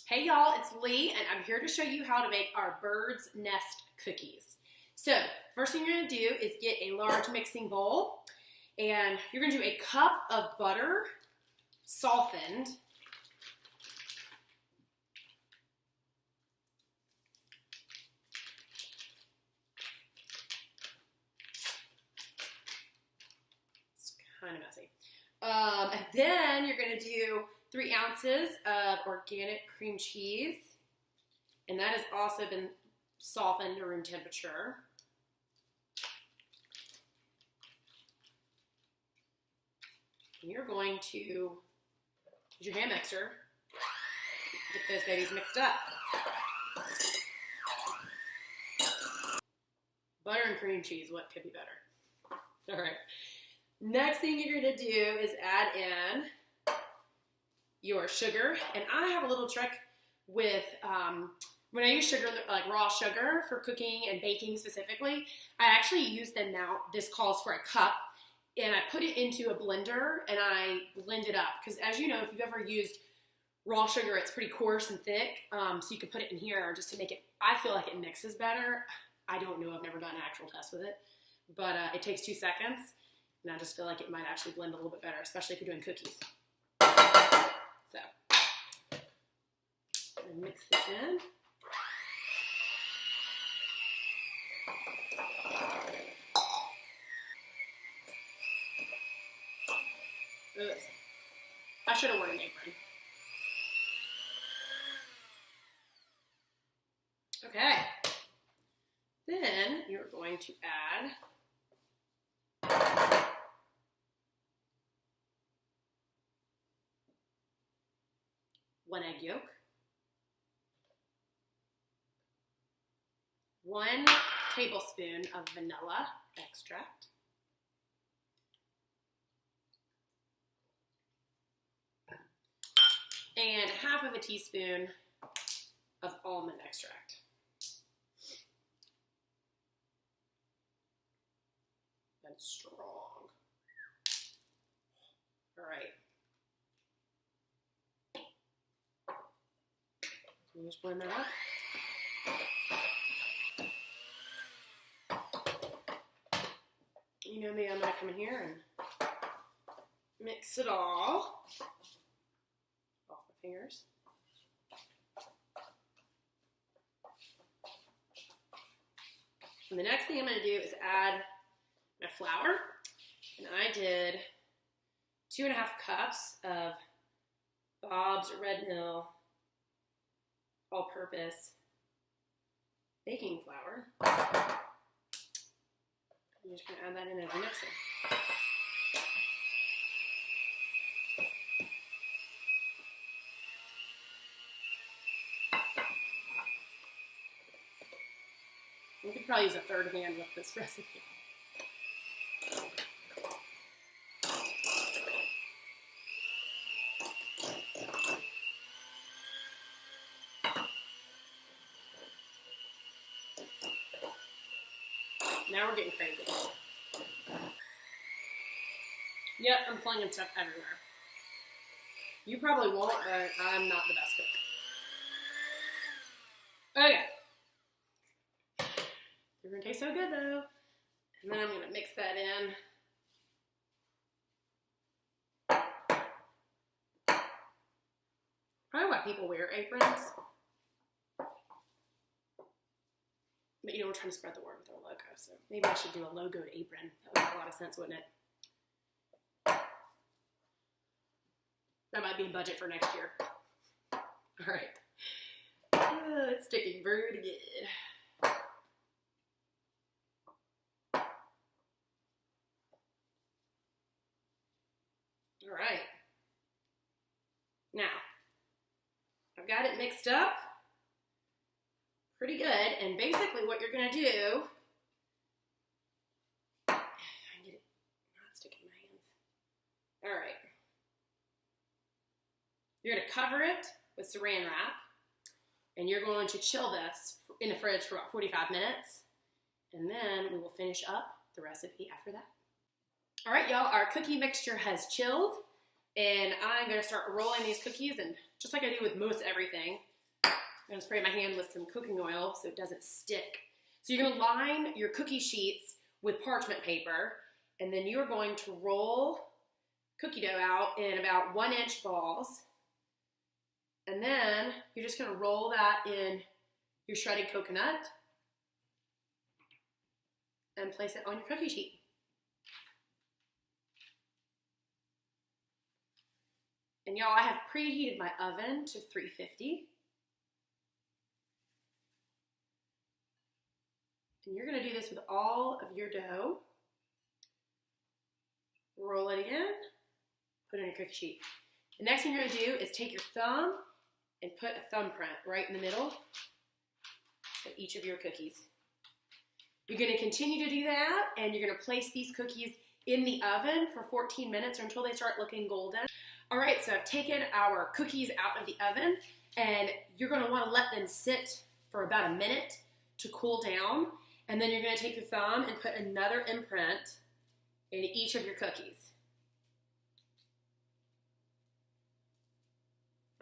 Hey y'all, it's Lee, and I'm here to show you how to make our bird's nest cookies. So, first thing you're gonna do is get a large mixing bowl, and you're gonna do a cup of butter, softened. It's kind of messy. And then you're gonna do 3 ounces of organic cream cheese, and that has also been softened to room temperature. And you're going to use your hand mixer, get those babies mixed up. Butter and cream cheese, what could be better? All right. Next thing you're gonna do is add in your sugar, and I have a little trick with when I use sugar, like raw sugar for cooking and baking specifically, I actually use them now. This calls for a cup, and I put it into a blender and I blend it up, because as you know, if you've ever used raw sugar, it's pretty coarse and thick, so you can put it in here just to make it, I feel like it mixes better. I don't know, I've never done an actual test with it, but it takes 2 seconds, and I just feel like it might actually blend a little bit better, especially if you're doing cookies. So, I'm gonna mix this in. Oops. I should have worn an apron. Okay. Then you're going to add one egg yolk, 1 tablespoon of vanilla extract, and 1/2 teaspoon of almond extract. That's strong. All right. You just blend that up. You know me, I'm gonna come in here and mix it all off my fingers. And the next thing I'm gonna do is add my flour. And I did 2.5 cups of Bob's Red Mill all-purpose baking flour. I'm just going to add that in as a mixer. You could probably use a 3rd hand with this recipe. Now we're getting crazy. Yep, I'm flinging stuff everywhere. You probably won't, but I'm not the best cook. Okay. They're gonna taste so good though. And then I'm gonna mix that in. Probably why people wear aprons. But you know, we're trying to spread the word with our logo, so maybe I should do a logoed apron. That would make a lot of sense, wouldn't it? That might be in budget for next year. All right. It's sticking pretty good. All right. Now, I've got it mixed up pretty good, and basically what you're going to do, I get it not sticking in my hands. All right. You're going to cover it with saran wrap, and you're going to chill this in the fridge for about 45 minutes, and then we will finish up the recipe after that. All right, y'all, our cookie mixture has chilled, and I'm gonna start rolling these cookies, and just like I do with most everything, I'm going to spray my hand with some cooking oil so it doesn't stick. So you're going to line your cookie sheets with parchment paper, and then you're going to roll cookie dough out in about 1-inch balls. And then you're just going to roll that in your shredded coconut and place it on your cookie sheet. And y'all, I have preheated my oven to 350. And you're going to do this with all of your dough. Roll it in, put it on your cookie sheet. The next thing you're going to do is take your thumb and put a thumbprint right in the middle of each of your cookies. You're going to continue to do that, and you're going to place these cookies in the oven for 14 minutes or until they start looking golden. All right, so I've taken our cookies out of the oven, and you're going to want to let them sit for about a minute to cool down, and then you're going to take your thumb and put another imprint in each of your cookies.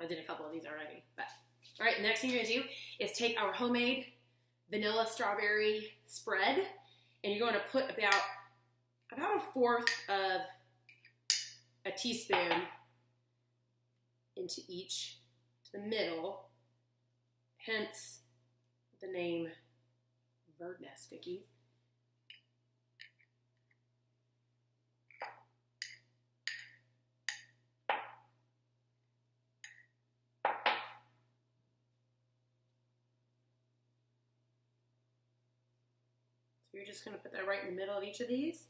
I did a couple of these already, but all right, the next thing you're going to do is take our homemade vanilla strawberry spread, and you're going to put about 1/4 of a teaspoon into each, to the middle, hence the name Bird Nest Cookies. So you're just going to put that right in the middle of each of these.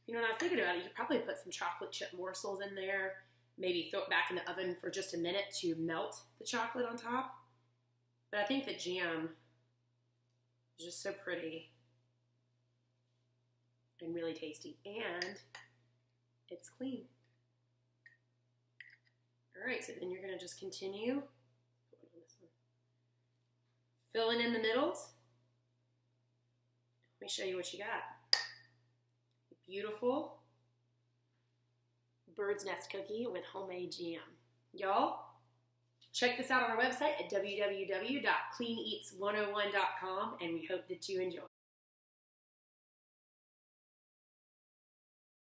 You know, when I was thinking about it, you could probably put some chocolate chip morsels in there, maybe throw it back in the oven for just a minute to melt the chocolate on top. But I think the jam is just so pretty and really tasty, and it's clean. All right, so then you're going to just continue filling in the middles. Let me show you what you got. Beautiful bird's nest cookie with homemade jam. Y'all, check this out on our website at www.cleaneats101.com, and we hope that you enjoy.